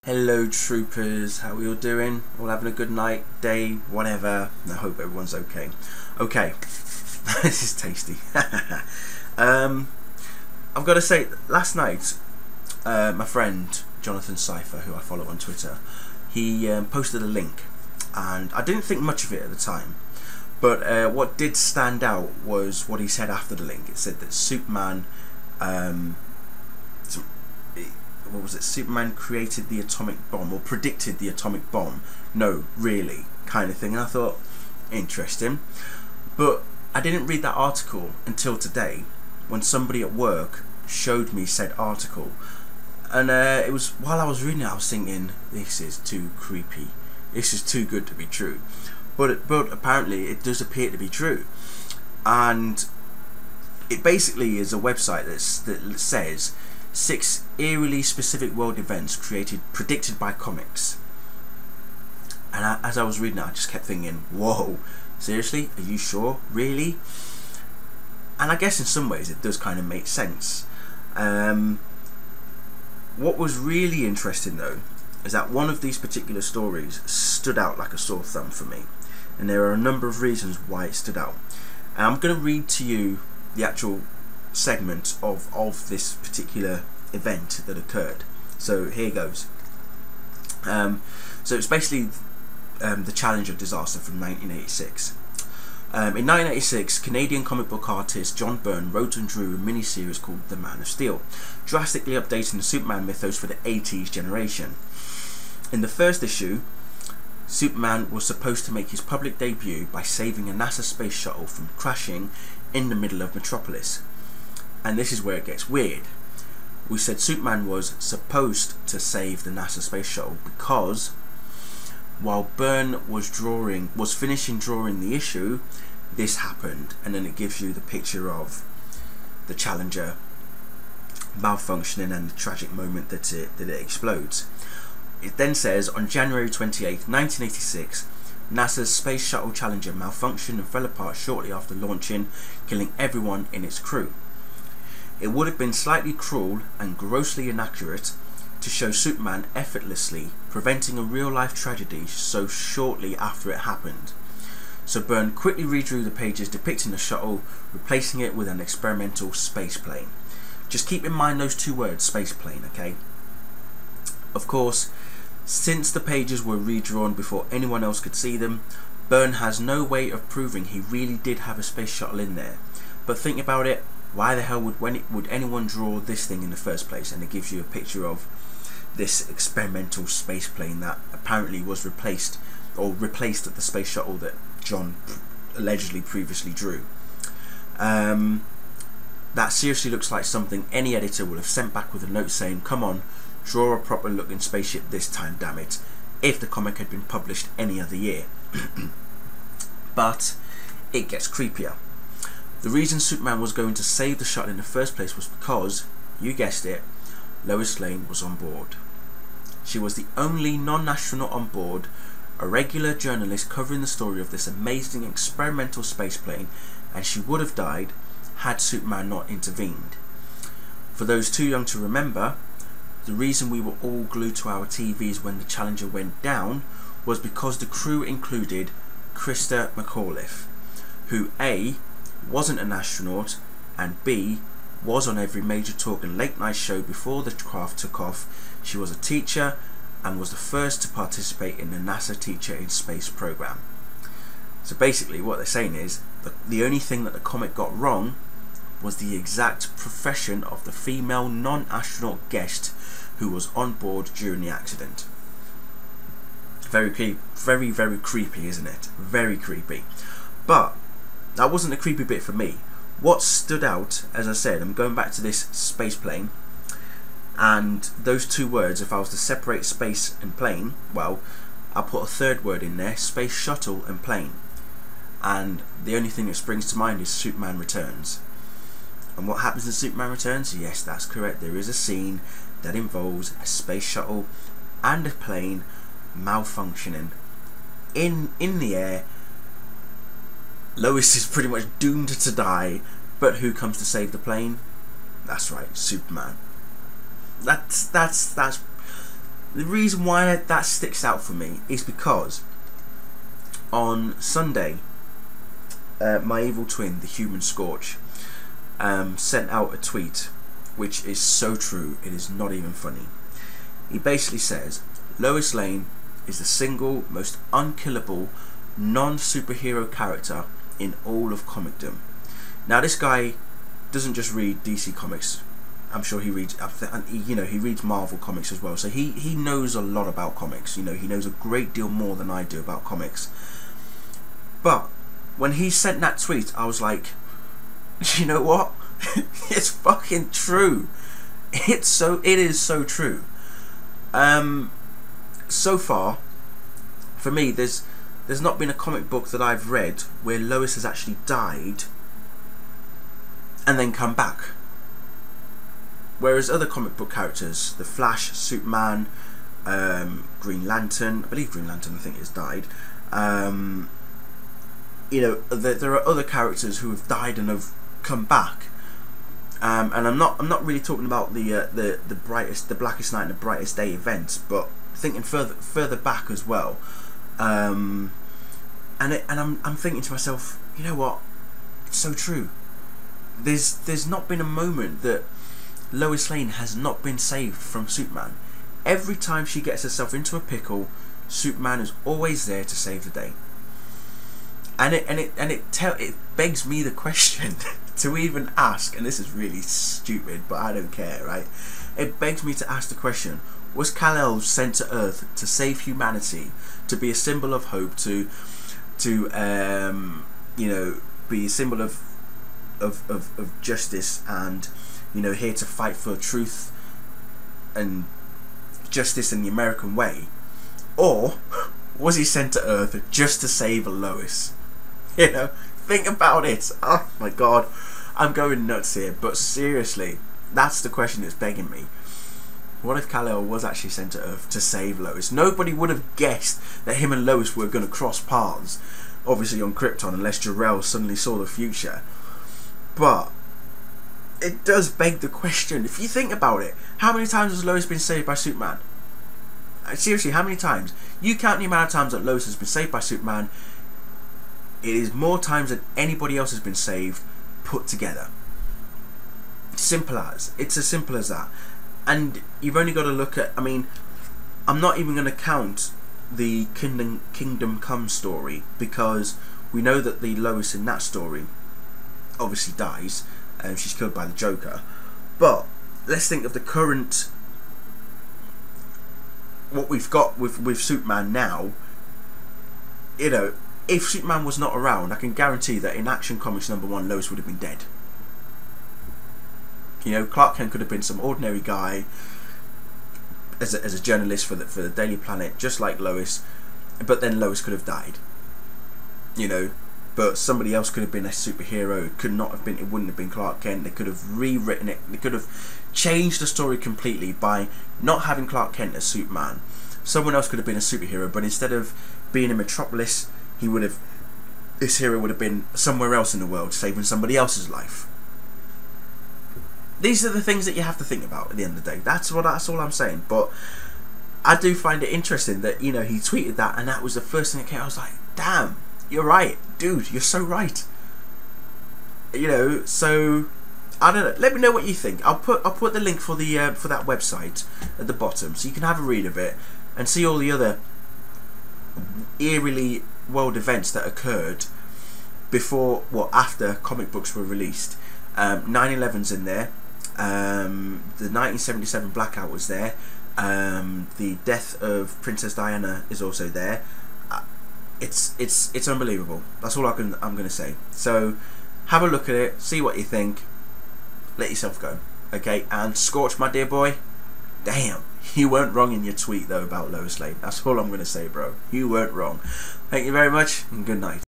Hello troopers, how are you all doing? All having a good night, day, whatever. I hope everyone's okay. Okay, this is tasty. I've got to say, last night, my friend Jonathan Cypher, who I follow on Twitter, he posted a link, and I didn't think much of it at the time, but what did stand out was what he said after the link. It said that Superman, what was it? Superman created the atomic bomb, or predicted the atomic bomb. No, really, kind of thing. And I thought, interesting. But I didn't read that article until today, when somebody at work showed me said article. And it was while I was reading it, I was thinking, this is too creepy. This is too good to be true. But apparently it does appear to be true. And it basically is a website that says 6 eerily specific world events predicted by comics. And as I was reading it, I just kept thinking, whoa, seriously? Are you sure? Really? And I guess in some ways it does kind of make sense. What was really interesting though is that one of these particular stories stood out like a sore thumb for me. And there are a number of reasons why it stood out. And I'm going to read to you the actual segment of this particular event that occurred. So here goes. So it's basically the Challenger disaster from 1986. In 1986, Canadian comic book artist John Byrne wrote and drew a mini-series called The Man of Steel, drastically updating the Superman mythos for the 80s generation. In the first issue, Superman was supposed to make his public debut by saving a NASA space shuttle from crashing in the middle of Metropolis. And this is where it gets weird. We said Superman was supposed to save the NASA space shuttle because while Byrne was finishing drawing the issue, this happened, and then it gives you the picture of the Challenger malfunctioning and the tragic moment that it explodes. It then says, on January 28th, 1986, NASA's Space Shuttle Challenger malfunctioned and fell apart shortly after launching, killing everyone in its crew. It would have been slightly cruel and grossly inaccurate to show Superman effortlessly preventing a real-life tragedy so shortly after it happened. So Byrne quickly redrew the pages depicting the shuttle, replacing it with an experimental space plane. Just keep in mind those two words, space plane, okay? Of course, since the pages were redrawn before anyone else could see them, Byrne has no way of proving he really did have a space shuttle in there. But think about it, why the hell would anyone draw this thing in the first place? And it gives you a picture of this experimental space plane that apparently was replaced at the space shuttle that John allegedly previously drew. That seriously looks like something any editor would have sent back with a note saying, come on, draw a proper looking spaceship this time, damn it, if the comic had been published any other year. But it gets creepier. The reason Superman was going to save the shuttle in the first place was because, you guessed it, Lois Lane was on board. She was the only non-astronaut on board, a regular journalist covering the story of this amazing experimental spaceplane, and she would have died had Superman not intervened. For those too young to remember, the reason we were all glued to our TVs when the Challenger went down was because the crew included Christa McAuliffe, who A, wasn't an astronaut, and B, was on every major talk and late night show before the craft took off. She was a teacher and was the first to participate in the NASA Teacher in Space program. So basically what they're saying is the only thing that the comic got wrong was the exact profession of the female non-astronaut guest who was on board during the accident. Very creepy, isn't it? Very creepy. But that wasn't the creepy bit for me. What stood out, as I said, I'm going back to this space plane, and those two words, if I was to separate space and plane, well, I'll put a third word in there, space shuttle and plane. And the only thing that springs to mind is Superman Returns. And what happens in Superman Returns? Yes, that's correct. There is a scene that involves a space shuttle and a plane malfunctioning in the air. Lois is pretty much doomed to die, but who comes to save the plane? That's right, Superman. That's The reason why that sticks out for me is because on Sunday, my evil twin, the Human Scorch, sent out a tweet which is so true, it is not even funny. He basically says, Lois Lane is the single most unkillable non-superhero character in all of comicdom. Now this guy doesn't just read DC Comics. I'm sure he reads, he reads Marvel Comics as well. So he knows a lot about comics. He knows a great deal more than I do about comics. But when he sent that tweet, I was like, you know what? It's fucking true. It is so true. So far, for me, there's not been a comic book that I've read where Lois has actually died and then come back. Whereas other comic book characters, the Flash, Superman, Green Lantern, I believe Green Lantern, I think, has died. There are other characters who have died and have come back. And I'm not really talking about the Blackest Night and the Brightest Day events, but thinking further back as well. And I'm thinking to myself, you know what? It's so true. There's not been a moment that Lois Lane has not been saved from Superman. Every time she gets herself into a pickle, Superman is always there to save the day. And it begs me the question to even ask, and this is really stupid, but I don't care, right? It begs me to ask the question: was Kal-El sent to Earth to save humanity, to be a symbol of hope, to be a symbol of justice, and here to fight for truth and justice in the American way? Or was he sent to Earth just to save Lois? Think about it. Oh my god, I'm going nuts here, but seriously, that's the question that's begging me. What if Kal-El was actually sent to Earth to save Lois? Nobody would have guessed that him and Lois were going to cross paths, obviously on Krypton, unless Jor-El suddenly saw the future. But it does beg the question. If you think about it, how many times has Lois been saved by Superman? Seriously, how many times? You count the amount of times that Lois has been saved by Superman, it is more times than anybody else has been saved put together. Simple as. It's as simple as that. And you've only got to look at, I'm not even going to count the Kingdom Come story, because we know that the Lois in that story obviously dies, and she's killed by the Joker. But let's think of the current, what we've got with Superman now. If Superman was not around, I can guarantee that in Action Comics #1, Lois would have been dead. Clark Kent could have been some ordinary guy as a journalist for the Daily Planet, just like Lois, but then Lois could have died. But somebody else could have been a superhero. It wouldn't have been Clark Kent. They could have rewritten it. They could have changed the story completely by not having Clark Kent as Superman. Someone else could have been a superhero, but instead of being in Metropolis, this hero would have been somewhere else in the world, saving somebody else's life. These are the things that you have to think about at the end of the day. That's all I'm saying. But I do find it interesting that he tweeted that, and that was the first thing that came. I was like, damn, you're right, dude. You're so right. So I don't know. Let me know what you think. I'll put the link for that website at the bottom, so you can have a read of it and see all the other eerily world events that occurred after comic books were released. 9/11's in there. The 1977 blackout was there. The death of Princess Diana is also there. It's unbelievable. That's all I'm going to say. So have a look at it, see what you think, let yourself go. Okay, and Scorch, my dear boy, damn, you weren't wrong in your tweet though about Lois Lane. That's all I'm going to say, bro. You weren't wrong. Thank you very much, and good night.